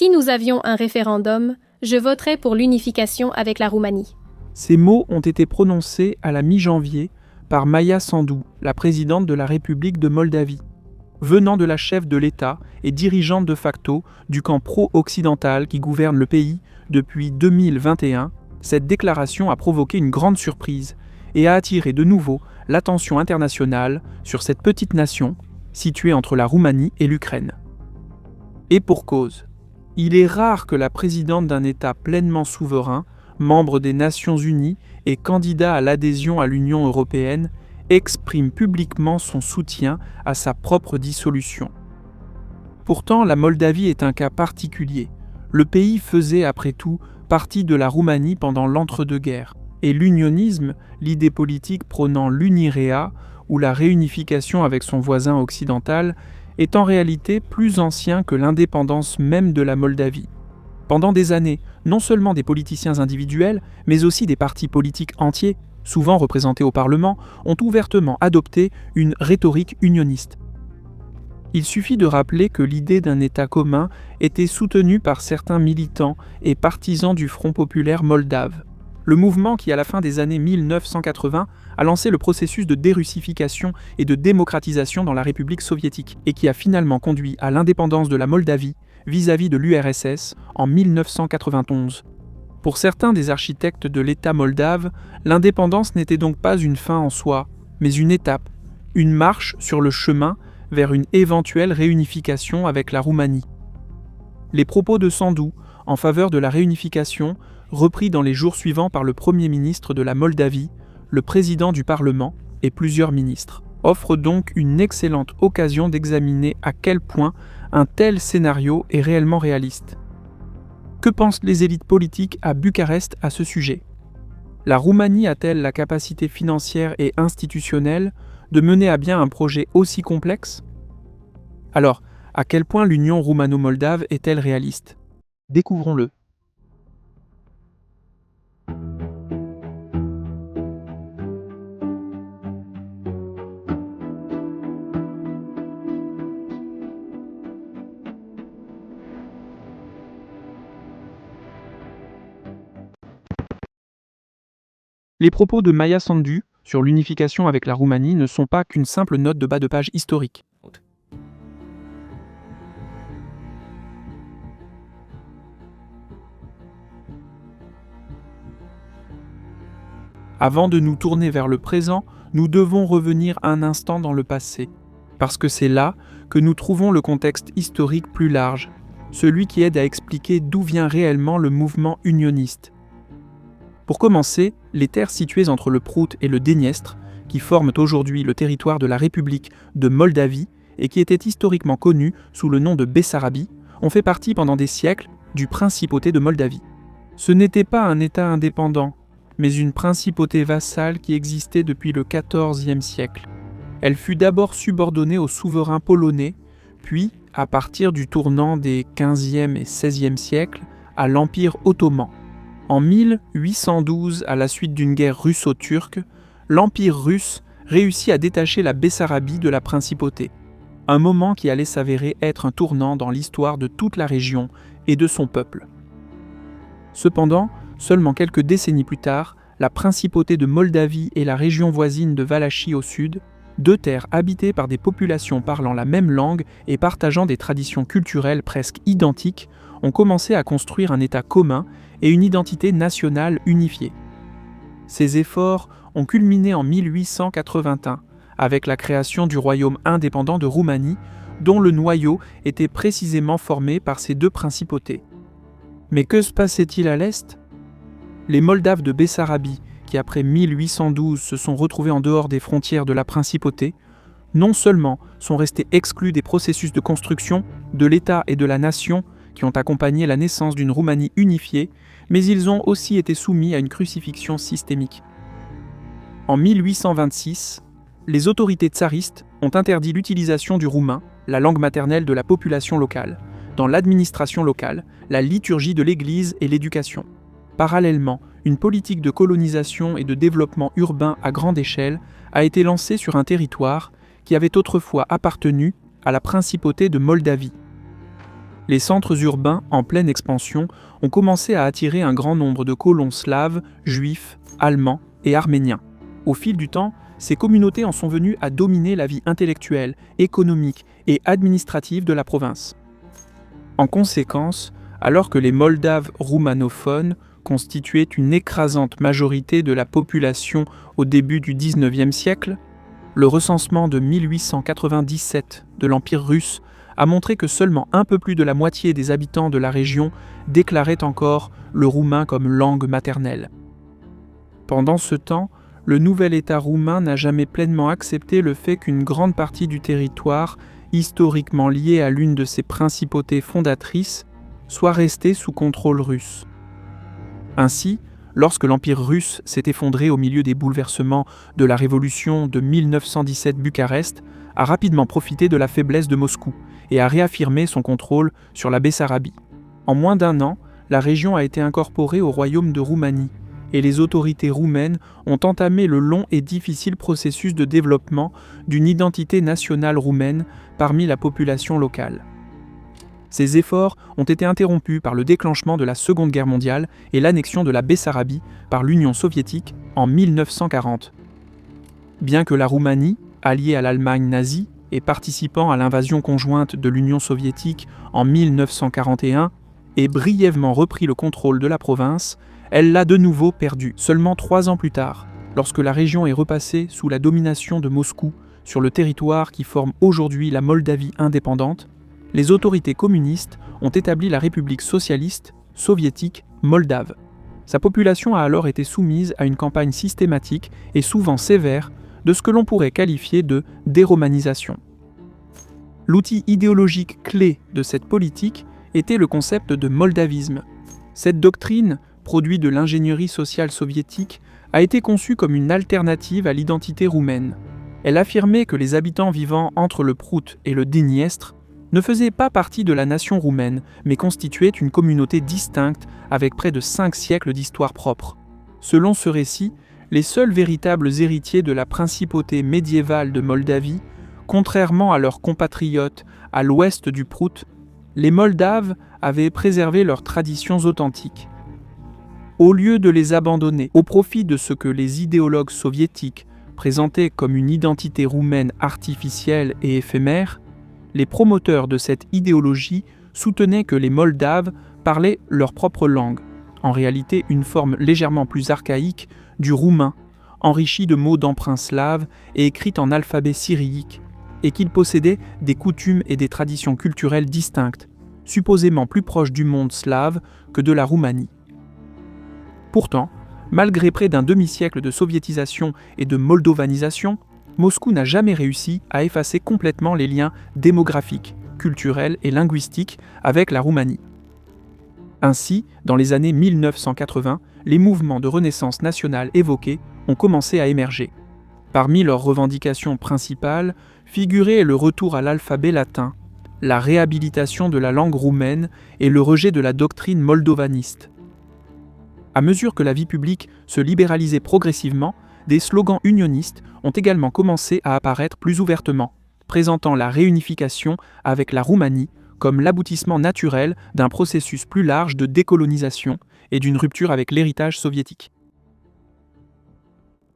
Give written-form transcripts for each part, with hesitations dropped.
Si nous avions un référendum, je voterais pour l'unification avec la Roumanie. Ces mots ont été prononcés à la mi-janvier par Maia Sandu, la présidente de la République de Moldavie. Venant de la chef de l'État et dirigeante de facto du camp pro-occidental qui gouverne le pays depuis 2021, cette déclaration a provoqué une grande surprise et a attiré de nouveau l'attention internationale sur cette petite nation située entre la Roumanie et l'Ukraine. Et pour cause, il est rare que la présidente d'un État pleinement souverain, membre des Nations Unies et candidat à l'adhésion à l'Union européenne, exprime publiquement son soutien à sa propre dissolution. Pourtant, la Moldavie est un cas particulier. Le pays faisait, après tout, partie de la Roumanie pendant l'entre-deux-guerres. Et l'unionisme, l'idée politique prônant l'unirea, ou la réunification avec son voisin occidental, est en réalité plus ancien que l'indépendance même de la Moldavie. Pendant des années, non seulement des politiciens individuels, mais aussi des partis politiques entiers, souvent représentés au Parlement, ont ouvertement adopté une rhétorique unioniste. Il suffit de rappeler que l'idée d'un État commun était soutenue par certains militants et partisans du Front populaire moldave. Le mouvement qui, à la fin des années 1980, a lancé le processus de dérussification et de démocratisation dans la République soviétique et qui a finalement conduit à l'indépendance de la Moldavie vis-à-vis de l'URSS en 1991. Pour certains des architectes de l'État moldave, l'indépendance n'était donc pas une fin en soi, mais une étape, une marche sur le chemin vers une éventuelle réunification avec la Roumanie. Les propos de Sandu en faveur de la réunification, repris dans les jours suivants par le Premier ministre de la Moldavie, le président du Parlement et plusieurs ministres, offrent donc une excellente occasion d'examiner à quel point un tel scénario est réellement réaliste. Que pensent les élites politiques à Bucarest à ce sujet ? La Roumanie a-t-elle la capacité financière et institutionnelle de mener à bien un projet aussi complexe ? Alors, à quel point l'union roumano-moldave est-elle réaliste ? Découvrons-le. Les propos de Maia Sandu sur l'unification avec la Roumanie ne sont pas qu'une simple note de bas de page historique. Avant de nous tourner vers le présent, nous devons revenir un instant dans le passé, parce que c'est là que nous trouvons le contexte historique plus large, celui qui aide à expliquer d'où vient réellement le mouvement unioniste. Pour commencer, les terres situées entre le Prout et le Dniestr, qui forment aujourd'hui le territoire de la République de Moldavie et qui étaient historiquement connues sous le nom de Bessarabie, ont fait partie pendant des siècles du Principauté de Moldavie. Ce n'était pas un État indépendant, mais une principauté vassale qui existait depuis le XIVe siècle. Elle fut d'abord subordonnée au souverain polonais, puis, à partir du tournant des XVe et XVIe siècles, à l'Empire ottoman. En 1812, à la suite d'une guerre russo-turque, l'Empire russe réussit à détacher la Bessarabie de la principauté, un moment qui allait s'avérer être un tournant dans l'histoire de toute la région et de son peuple. Cependant, seulement quelques décennies plus tard, la principauté de Moldavie et la région voisine de Valachie au sud, deux terres habitées par des populations parlant la même langue et partageant des traditions culturelles presque identiques, ont commencé à construire un État commun et une identité nationale unifiée. Ces efforts ont culminé en 1881, avec la création du royaume indépendant de Roumanie, dont le noyau était précisément formé par ces deux principautés. Mais que se passait-il à l'Est ? Les Moldaves de Bessarabie, qui après 1812 se sont retrouvés en dehors des frontières de la principauté, non seulement sont restés exclus des processus de construction de l'État et de la nation qui ont accompagné la naissance d'une Roumanie unifiée, mais ils ont aussi été soumis à une crucifixion systémique. En 1826, les autorités tsaristes ont interdit l'utilisation du roumain, la langue maternelle de la population locale, dans l'administration locale, la liturgie de l'Église et l'éducation. Parallèlement, une politique de colonisation et de développement urbain à grande échelle a été lancée sur un territoire qui avait autrefois appartenu à la principauté de Moldavie. Les centres urbains, en pleine expansion, ont commencé à attirer un grand nombre de colons slaves, juifs, allemands et arméniens. Au fil du temps, ces communautés en sont venues à dominer la vie intellectuelle, économique et administrative de la province. En conséquence, alors que les Moldaves roumanophones constituaient une écrasante majorité de la population au début du XIXe siècle, le recensement de 1897 de l'Empire russe a montré que seulement un peu plus de la moitié des habitants de la région déclaraient encore le roumain comme langue maternelle. Pendant ce temps, le nouvel État roumain n'a jamais pleinement accepté le fait qu'une grande partie du territoire, historiquement lié à l'une de ses principautés fondatrices, soit restée sous contrôle russe. Ainsi, lorsque l'Empire russe s'est effondré au milieu des bouleversements de la révolution de 1917, Bucarest a rapidement profité de la faiblesse de Moscou et a réaffirmé son contrôle sur la Bessarabie. En moins d'un an, la région a été incorporée au royaume de Roumanie et les autorités roumaines ont entamé le long et difficile processus de développement d'une identité nationale roumaine parmi la population locale. Ces efforts ont été interrompus par le déclenchement de la Seconde Guerre mondiale et l'annexion de la Bessarabie par l'Union soviétique en 1940. Bien que la Roumanie, alliée à l'Allemagne nazie et participant à l'invasion conjointe de l'Union soviétique en 1941, ait brièvement repris le contrôle de la province, elle l'a de nouveau perdu seulement 3 ans plus tard, lorsque la région est repassée sous la domination de Moscou sur le territoire qui forme aujourd'hui la Moldavie indépendante. Les autorités communistes ont établi la République socialiste soviétique moldave. Sa population a alors été soumise à une campagne systématique et souvent sévère de ce que l'on pourrait qualifier de déromanisation. L'outil idéologique clé de cette politique était le concept de moldavisme. Cette doctrine, produit de l'ingénierie sociale soviétique, a été conçue comme une alternative à l'identité roumaine. Elle affirmait que les habitants vivant entre le Prout et le Dniestre ne faisaient pas partie de la nation roumaine, mais constituaient une communauté distincte avec près de 5 siècles d'histoire propre. Selon ce récit, les seuls véritables héritiers de la principauté médiévale de Moldavie, contrairement à leurs compatriotes à l'ouest du Prout, les Moldaves avaient préservé leurs traditions authentiques. Au lieu de les abandonner au profit de ce que les idéologues soviétiques présentaient comme une identité roumaine artificielle et éphémère, les promoteurs de cette idéologie soutenaient que les Moldaves parlaient leur propre langue, en réalité une forme légèrement plus archaïque du roumain, enrichi de mots d'emprunt slave et écrite en alphabet cyrillique, et qu'ils possédaient des coutumes et des traditions culturelles distinctes, supposément plus proches du monde slave que de la Roumanie. Pourtant, malgré près d'un demi-siècle de soviétisation et de moldovanisation, Moscou n'a jamais réussi à effacer complètement les liens démographiques, culturels et linguistiques avec la Roumanie. Ainsi, dans les années 1980, les mouvements de renaissance nationale évoqués ont commencé à émerger. Parmi leurs revendications principales figurait le retour à l'alphabet latin, la réhabilitation de la langue roumaine et le rejet de la doctrine moldovaniste. À mesure que la vie publique se libéralisait progressivement, des slogans unionistes ont également commencé à apparaître plus ouvertement, présentant la réunification avec la Roumanie comme l'aboutissement naturel d'un processus plus large de décolonisation et d'une rupture avec l'héritage soviétique.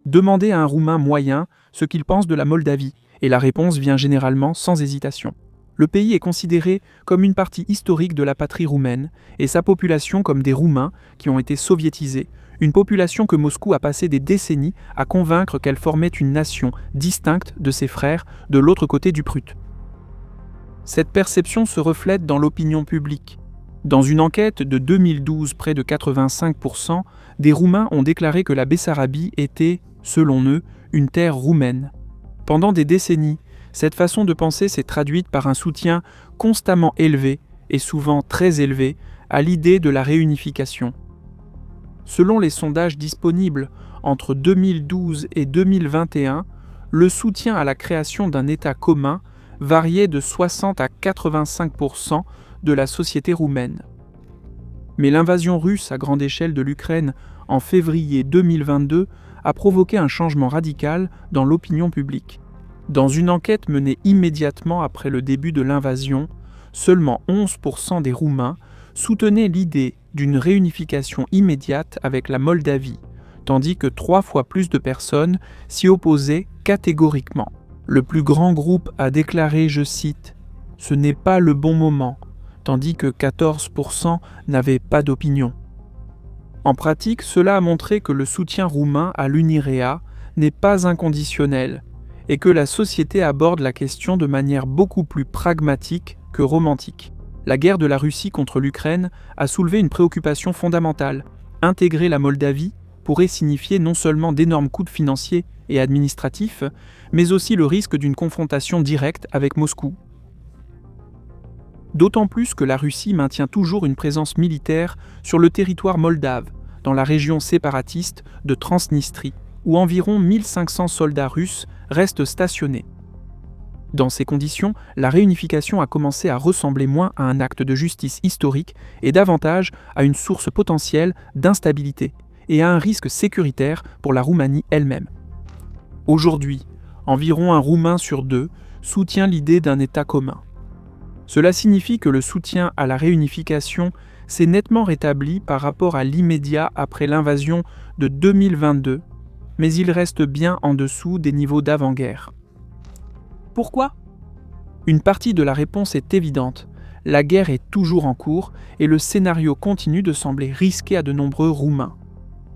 Demandez à un Roumain moyen ce qu'il pense de la Moldavie, et la réponse vient généralement sans hésitation. Le pays est considéré comme une partie historique de la patrie roumaine, et sa population comme des Roumains qui ont été soviétisés, une population que Moscou a passé des décennies à convaincre qu'elle formait une nation distincte de ses frères de l'autre côté du Prut. Cette perception se reflète dans l'opinion publique. Dans une enquête de 2012, près de 85% des Roumains ont déclaré que la Bessarabie était, selon eux, une terre roumaine. Pendant des décennies, cette façon de penser s'est traduite par un soutien constamment élevé, et souvent très élevé, à l'idée de la réunification. Selon les sondages disponibles entre 2012 et 2021, le soutien à la création d'un État commun variait de 60 à 85% de la société roumaine. Mais l'invasion russe à grande échelle de l'Ukraine en février 2022 a provoqué un changement radical dans l'opinion publique. Dans une enquête menée immédiatement après le début de l'invasion, seulement 11% des Roumains soutenaient l'idée d'une réunification immédiate avec la Moldavie, tandis que 3 fois plus de personnes s'y opposaient catégoriquement. Le plus grand groupe a déclaré, je cite, « Ce n'est pas le bon moment », tandis que 14% n'avaient pas d'opinion. En pratique, cela a montré que le soutien roumain à l'UNIREA n'est pas inconditionnel et que la société aborde la question de manière beaucoup plus pragmatique que romantique. La guerre de la Russie contre l'Ukraine a soulevé une préoccupation fondamentale. Intégrer la Moldavie pourrait signifier non seulement d'énormes coûts financiers et administratifs, mais aussi le risque d'une confrontation directe avec Moscou. D'autant plus que la Russie maintient toujours une présence militaire sur le territoire moldave, dans la région séparatiste de Transnistrie, où environ 1500 soldats russes restent stationnés. Dans ces conditions, la réunification a commencé à ressembler moins à un acte de justice historique et davantage à une source potentielle d'instabilité et à un risque sécuritaire pour la Roumanie elle-même. Aujourd'hui, environ un Roumain sur 2 soutient l'idée d'un État commun. Cela signifie que le soutien à la réunification s'est nettement rétabli par rapport à l'immédiat après l'invasion de 2022, mais il reste bien en dessous des niveaux d'avant-guerre. Pourquoi ? Une partie de la réponse est évidente. La guerre est toujours en cours et le scénario continue de sembler risqué à de nombreux Roumains.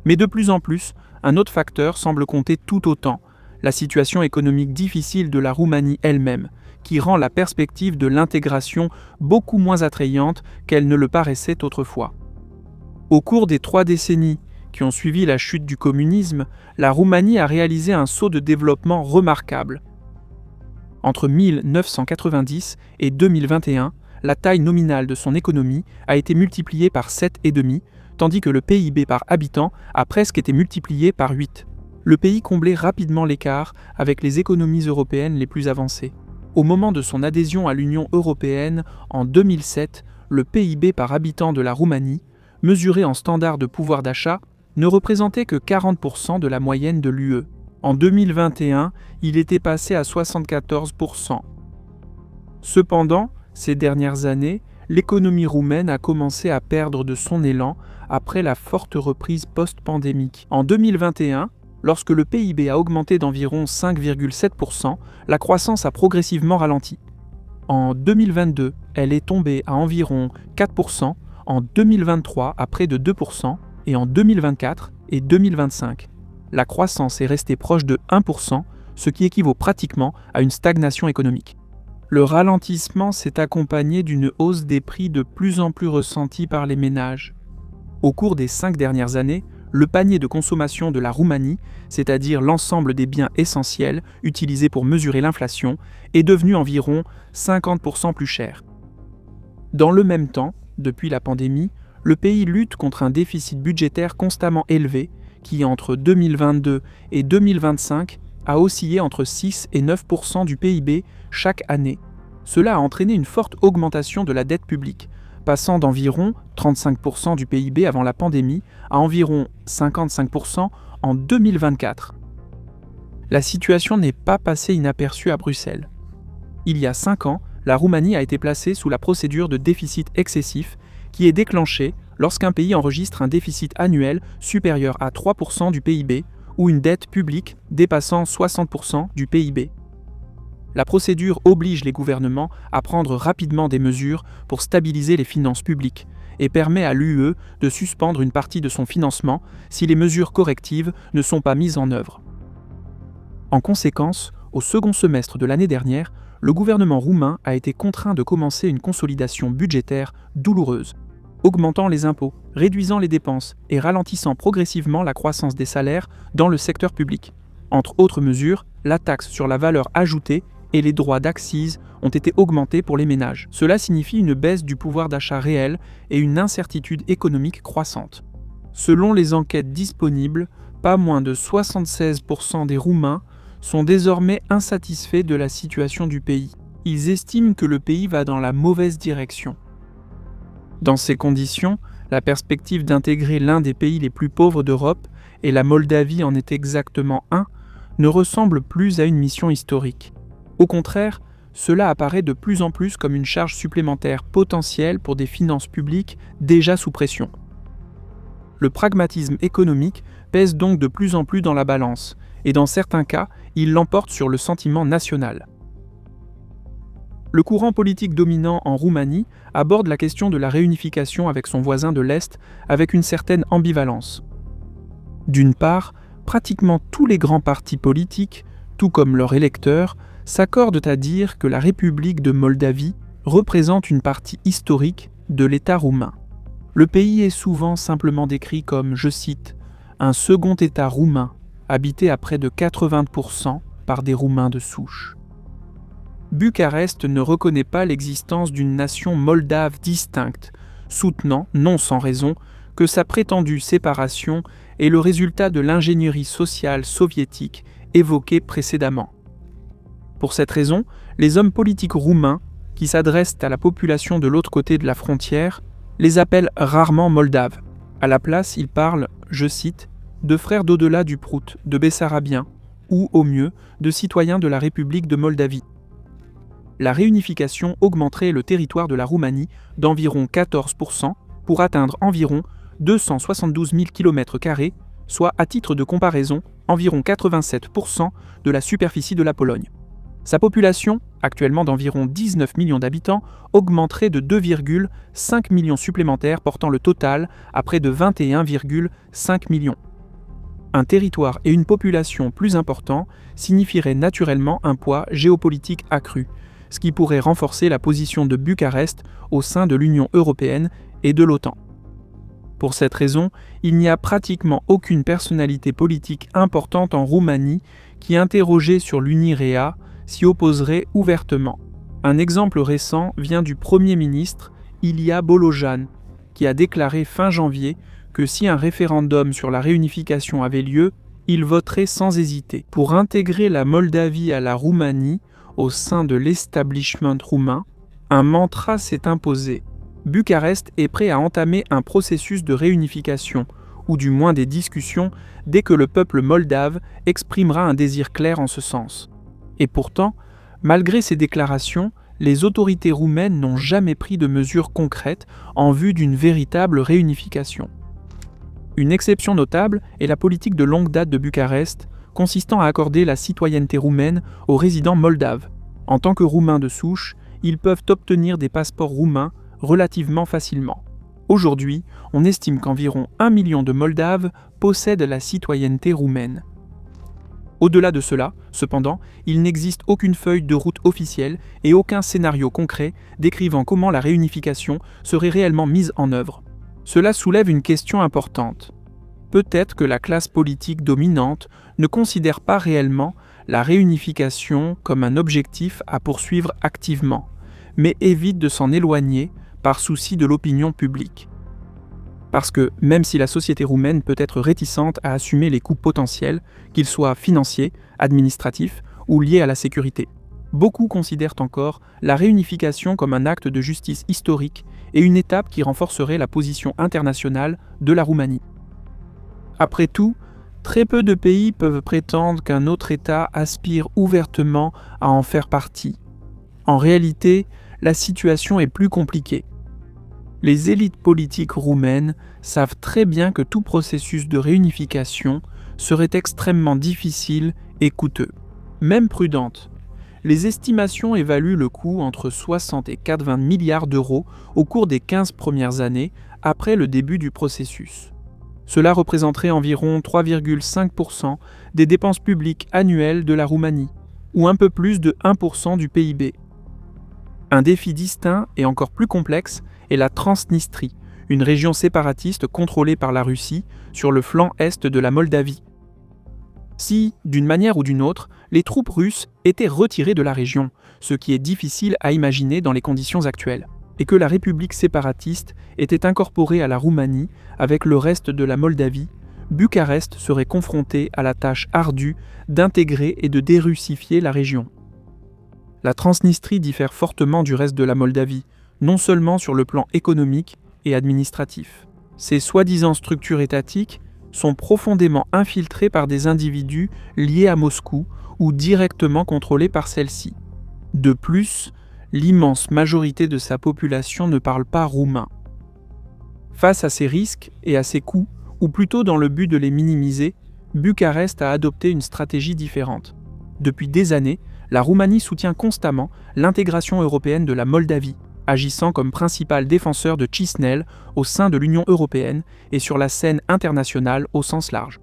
Mais de plus en plus, un autre facteur semble compter tout autant, la situation économique difficile de la Roumanie elle-même, qui rend la perspective de l'intégration beaucoup moins attrayante qu'elle ne le paraissait autrefois. Au cours des 3 décennies qui ont suivi la chute du communisme, la Roumanie a réalisé un saut de développement remarquable. Entre 1990 et 2021, la taille nominale de son économie a été multipliée par 7,5, tandis que le PIB par habitant a presque été multiplié par 8. Le pays comblait rapidement l'écart avec les économies européennes les plus avancées. Au moment de son adhésion à l'Union européenne en 2007, le PIB par habitant de la Roumanie, mesuré en standard de pouvoir d'achat, ne représentait que 40% de la moyenne de l'UE. En 2021, il était passé à 74%. Cependant, ces dernières années, l'économie roumaine a commencé à perdre de son élan après la forte reprise post-pandémique. En 2021, lorsque le PIB a augmenté d'environ 5,7%, la croissance a progressivement ralenti. En 2022, elle est tombée à environ 4%, en 2023 à près de 2%, et en 2024 et 2025. La croissance est restée proche de 1%, ce qui équivaut pratiquement à une stagnation économique. Le ralentissement s'est accompagné d'une hausse des prix de plus en plus ressentie par les ménages. Au cours des 5 dernières années, le panier de consommation de la Roumanie, c'est-à-dire l'ensemble des biens essentiels utilisés pour mesurer l'inflation, est devenu environ 50% plus cher. Dans le même temps, depuis la pandémie, le pays lutte contre un déficit budgétaire constamment élevé qui, entre 2022 et 2025, a oscillé entre 6 et 9% du PIB chaque année. Cela a entraîné une forte augmentation de la dette publique, passant d'environ 35% du PIB avant la pandémie à environ 55% en 2024. La situation n'est pas passée inaperçue à Bruxelles. Il y a 5 ans, la Roumanie a été placée sous la procédure de déficit excessif qui est déclenchée lorsqu'un pays enregistre un déficit annuel supérieur à 3% du PIB ou une dette publique dépassant 60% du PIB. La procédure oblige les gouvernements à prendre rapidement des mesures pour stabiliser les finances publiques et permet à l'UE de suspendre une partie de son financement si les mesures correctives ne sont pas mises en œuvre. En conséquence, au second semestre de l'année dernière, le gouvernement roumain a été contraint de commencer une consolidation budgétaire douloureuse, augmentant les impôts, réduisant les dépenses et ralentissant progressivement la croissance des salaires dans le secteur public. Entre autres mesures, la taxe sur la valeur ajoutée et les droits d'accise ont été augmentés pour les ménages. Cela signifie une baisse du pouvoir d'achat réel et une incertitude économique croissante. Selon les enquêtes disponibles, pas moins de 76% des Roumains sont désormais insatisfaits de la situation du pays. Ils estiment que le pays va dans la mauvaise direction. Dans ces conditions, la perspective d'intégrer l'un des pays les plus pauvres d'Europe, et la Moldavie en est exactement un, ne ressemble plus à une mission historique. Au contraire, cela apparaît de plus en plus comme une charge supplémentaire potentielle pour des finances publiques déjà sous pression. Le pragmatisme économique pèse donc de plus en plus dans la balance, et dans certains cas, il l'emporte sur le sentiment national. Le courant politique dominant en Roumanie aborde la question de la réunification avec son voisin de l'Est avec une certaine ambivalence. D'une part, pratiquement tous les grands partis politiques, tout comme leurs électeurs, s'accordent à dire que la République de Moldavie représente une partie historique de l'État roumain. Le pays est souvent simplement décrit comme, je cite, « un second État roumain, habité à près de 80% par des Roumains de souche ». Bucarest ne reconnaît pas l'existence d'une nation moldave distincte, soutenant, non sans raison, que sa prétendue séparation est le résultat de l'ingénierie sociale soviétique évoquée précédemment. Pour cette raison, les hommes politiques roumains, qui s'adressent à la population de l'autre côté de la frontière, les appellent rarement moldaves. À la place, ils parlent, je cite, de frères d'au-delà du Prout, de Bessarabiens, ou, au mieux, de citoyens de la République de Moldavie. La réunification augmenterait le territoire de la Roumanie d'environ 14% pour atteindre environ 272 000 km², soit à titre de comparaison environ 87% de la superficie de la Pologne. Sa population, actuellement d'environ 19 millions d'habitants, augmenterait de 2,5 millions supplémentaires, portant le total à près de 21,5 millions. Un territoire et une population plus importants signifieraient naturellement un poids géopolitique accru, ce qui pourrait renforcer la position de Bucarest au sein de l'Union européenne et de l'OTAN. Pour cette raison, il n'y a pratiquement aucune personnalité politique importante en Roumanie qui, interrogée sur l'UNIREA, s'y opposerait ouvertement. Un exemple récent vient du Premier ministre Ilia Bolojan, qui a déclaré fin janvier que si un référendum sur la réunification avait lieu, il voterait sans hésiter. Pour intégrer la Moldavie à la Roumanie, au sein de l'establishment roumain, un mantra s'est imposé. Bucarest est prêt à entamer un processus de réunification, ou du moins des discussions, dès que le peuple moldave exprimera un désir clair en ce sens. Et pourtant, malgré ces déclarations, les autorités roumaines n'ont jamais pris de mesures concrètes en vue d'une véritable réunification. Une exception notable est la politique de longue date de Bucarest, consistant à accorder la citoyenneté roumaine aux résidents moldaves. En tant que Roumains de souche, ils peuvent obtenir des passeports roumains relativement facilement. Aujourd'hui, on estime qu'environ 1 million de Moldaves possèdent la citoyenneté roumaine. Au-delà de cela, cependant, il n'existe aucune feuille de route officielle et aucun scénario concret décrivant comment la réunification serait réellement mise en œuvre. Cela soulève une question importante. Peut-être que la classe politique dominante ne considère pas réellement la réunification comme un objectif à poursuivre activement, mais évite de s'en éloigner par souci de l'opinion publique. Parce que même si la société roumaine peut être réticente à assumer les coûts potentiels, qu'ils soient financiers, administratifs ou liés à la sécurité, beaucoup considèrent encore la réunification comme un acte de justice historique et une étape qui renforcerait la position internationale de la Roumanie. Après tout, très peu de pays peuvent prétendre qu'un autre État aspire ouvertement à en faire partie. En réalité, la situation est plus compliquée. Les élites politiques roumaines savent très bien que tout processus de réunification serait extrêmement difficile et coûteux. Même prudente, les estimations évaluent le coût entre 60 et 80 milliards d'euros au cours des 15 premières années après le début du processus. Cela représenterait environ 3,5% des dépenses publiques annuelles de la Roumanie, ou un peu plus de 1% du PIB. Un défi distinct et encore plus complexe est la Transnistrie, une région séparatiste contrôlée par la Russie sur le flanc est de la Moldavie. Si, d'une manière ou d'une autre, les troupes russes étaient retirées de la région, ce qui est difficile à imaginer dans les conditions actuelles, et que la République séparatiste était incorporée à la Roumanie avec le reste de la Moldavie, Bucarest serait confronté à la tâche ardue d'intégrer et de dérussifier la région. La Transnistrie diffère fortement du reste de la Moldavie, non seulement sur le plan économique et administratif. Ces soi-disant structures étatiques sont profondément infiltrées par des individus liés à Moscou ou directement contrôlés par celle-ci. De plus, l'immense majorité de sa population ne parle pas roumain. Face à ces risques et à ces coûts, ou plutôt dans le but de les minimiser, Bucarest a adopté une stratégie différente. Depuis des années, la Roumanie soutient constamment l'intégration européenne de la Moldavie, agissant comme principal défenseur de Chisinau au sein de l'Union européenne et sur la scène internationale au sens large.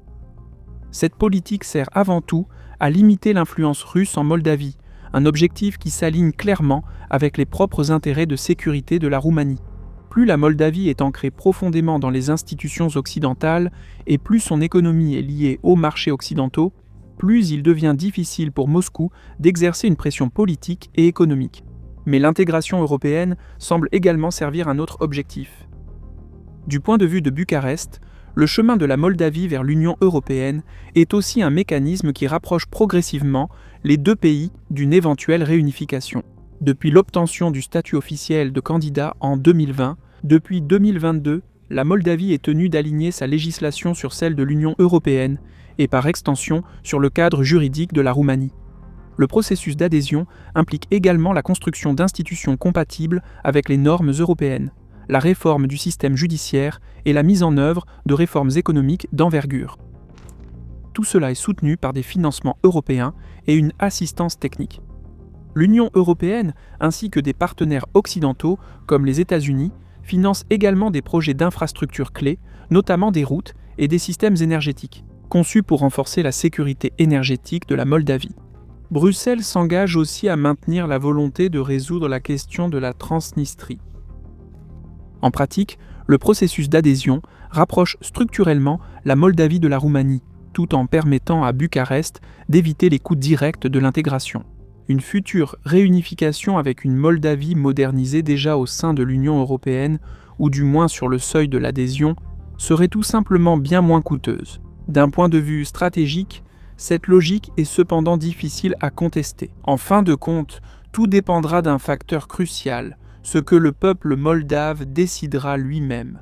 Cette politique sert avant tout à limiter l'influence russe en Moldavie, un objectif qui s'aligne clairement avec les propres intérêts de sécurité de la Roumanie. Plus la Moldavie est ancrée profondément dans les institutions occidentales et plus son économie est liée aux marchés occidentaux, plus il devient difficile pour Moscou d'exercer une pression politique et économique. Mais l'intégration européenne semble également servir un autre objectif. Du point de vue de Bucarest, le chemin de la Moldavie vers l'Union européenne est aussi un mécanisme qui rapproche progressivement les deux pays d'une éventuelle réunification. Depuis l'obtention du statut officiel de candidat en 2020, depuis 2022, la Moldavie est tenue d'aligner sa législation sur celle de l'Union européenne et par extension sur le cadre juridique de la Roumanie. Le processus d'adhésion implique également la construction d'institutions compatibles avec les normes européennes, la réforme du système judiciaire et la mise en œuvre de réformes économiques d'envergure. Tout cela est soutenu par des financements européens et une assistance technique. L'Union européenne, ainsi que des partenaires occidentaux comme les États-Unis, financent également des projets d'infrastructures clés, notamment des routes et des systèmes énergétiques, conçus pour renforcer la sécurité énergétique de la Moldavie. Bruxelles s'engage aussi à maintenir la volonté de résoudre la question de la Transnistrie. En pratique, le processus d'adhésion rapproche structurellement la Moldavie de la Roumanie, tout en permettant à Bucarest d'éviter les coûts directs de l'intégration. Une future réunification avec une Moldavie modernisée déjà au sein de l'Union européenne, ou du moins sur le seuil de l'adhésion, serait tout simplement bien moins coûteuse. D'un point de vue stratégique, cette logique est cependant difficile à contester. En fin de compte, tout dépendra d'un facteur crucial, ce que le peuple moldave décidera lui-même.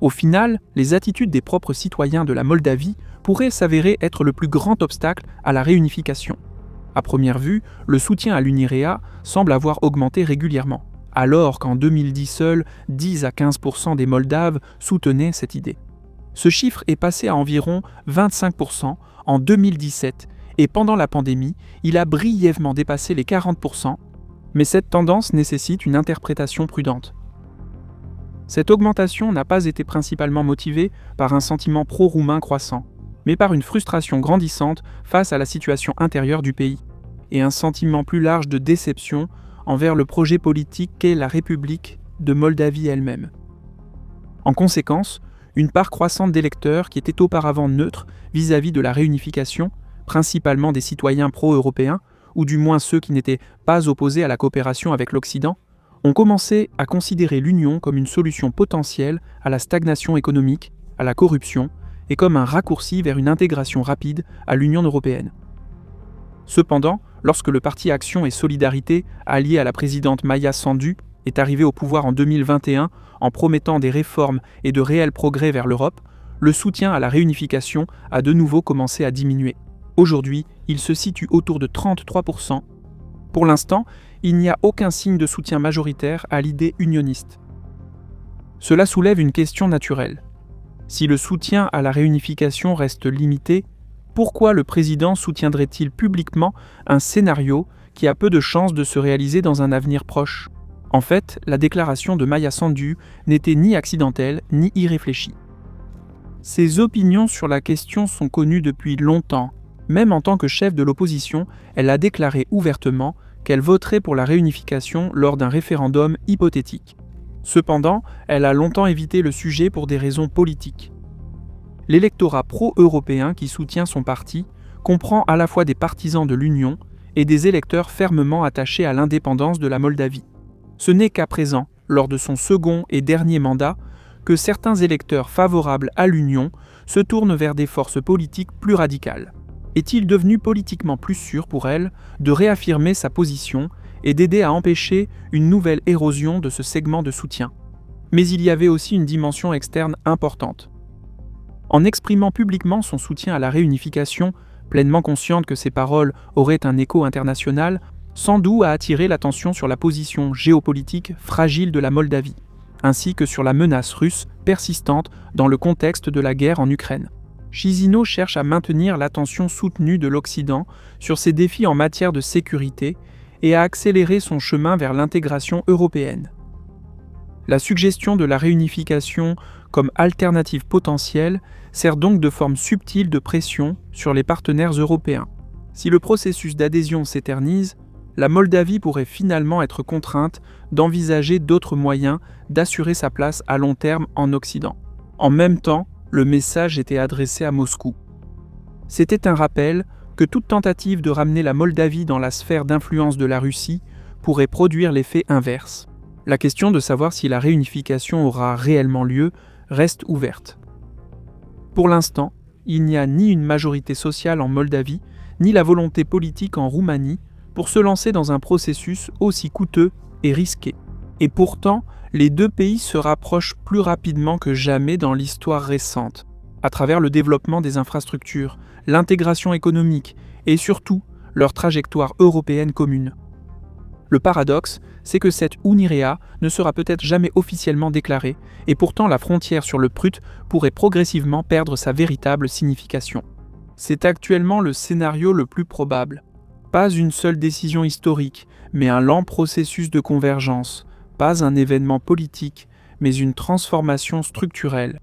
Au final, les attitudes des propres citoyens de la Moldavie pourraient s'avérer être le plus grand obstacle à la réunification. À première vue, le soutien à l'UNIREA semble avoir augmenté régulièrement, alors qu'en 2010 seuls, 10 à 15% des Moldaves soutenaient cette idée. Ce chiffre est passé à environ 25% en 2017 et pendant la pandémie, il a brièvement dépassé les 40%, mais cette tendance nécessite une interprétation prudente. Cette augmentation n'a pas été principalement motivée par un sentiment pro-roumain croissant, mais par une frustration grandissante face à la situation intérieure du pays, et un sentiment plus large de déception envers le projet politique qu'est la République de Moldavie elle-même. En conséquence, une part croissante d'électeurs qui étaient auparavant neutres vis-à-vis de la réunification, principalement des citoyens pro-européens, ou du moins ceux qui n'étaient pas opposés à la coopération avec l'Occident, ont commencé à considérer l'Union comme une solution potentielle à la stagnation économique, à la corruption, et comme un raccourci vers une intégration rapide à l'Union européenne. Cependant, lorsque le parti Action et Solidarité, allié à la présidente Maia Sandu, est arrivé au pouvoir en 2021 en promettant des réformes et de réels progrès vers l'Europe, le soutien à la réunification a de nouveau commencé à diminuer. Aujourd'hui, il se situe autour de 33%. Pour l'instant, il n'y a aucun signe de soutien majoritaire à l'idée unioniste. Cela soulève une question naturelle. Si le soutien à la réunification reste limité, pourquoi le président soutiendrait-il publiquement un scénario qui a peu de chances de se réaliser dans un avenir proche ? En fait, la déclaration de Maia Sandu n'était ni accidentelle ni irréfléchie. Ses opinions sur la question sont connues depuis longtemps. Même en tant que chef de l'opposition, elle a déclaré ouvertement qu'elle voterait pour la réunification lors d'un référendum hypothétique. Cependant, elle a longtemps évité le sujet pour des raisons politiques. L'électorat pro-européen qui soutient son parti comprend à la fois des partisans de l'Union et des électeurs fermement attachés à l'indépendance de la Moldavie. Ce n'est qu'à présent, lors de son second et dernier mandat, que certains électeurs favorables à l'Union se tournent vers des forces politiques plus radicales. Est-il devenu politiquement plus sûr pour elle de réaffirmer sa position et d'aider à empêcher une nouvelle érosion de ce segment de soutien? Mais il y avait aussi une dimension externe importante. En exprimant publiquement son soutien à la réunification, Pleinement consciente que ces paroles auraient un écho international, Sandu a attiré l'attention sur la position géopolitique fragile de la Moldavie, ainsi que sur la menace russe persistante dans le contexte de la guerre en Ukraine. Chisinau cherche à maintenir l'attention soutenue de l'Occident sur ces défis en matière de sécurité et à accélérer son chemin vers l'intégration européenne. La suggestion de la réunification comme alternative potentielle sert donc de forme subtile de pression sur les partenaires européens. Si le processus d'adhésion s'éternise, la Moldavie pourrait finalement être contrainte d'envisager d'autres moyens d'assurer sa place à long terme en Occident. En même temps, le message était adressé à Moscou. C'était un rappel que toute tentative de ramener la Moldavie dans la sphère d'influence de la Russie pourrait produire l'effet inverse. La question de savoir si la réunification aura réellement lieu reste ouverte. Pour l'instant, il n'y a ni une majorité sociale en Moldavie, ni la volonté politique en Roumanie pour se lancer dans un processus aussi coûteux et risqué. Et pourtant, les deux pays se rapprochent plus rapidement que jamais dans l'histoire récente, à travers le développement des infrastructures, l'intégration économique et surtout leur trajectoire européenne commune. Le paradoxe, c'est que cette UNIREA ne sera peut-être jamais officiellement déclarée, et pourtant la frontière sur le Prut pourrait progressivement perdre sa véritable signification. C'est actuellement le scénario le plus probable. Pas une seule décision historique, mais un lent processus de convergence, pas un événement politique, mais une transformation structurelle.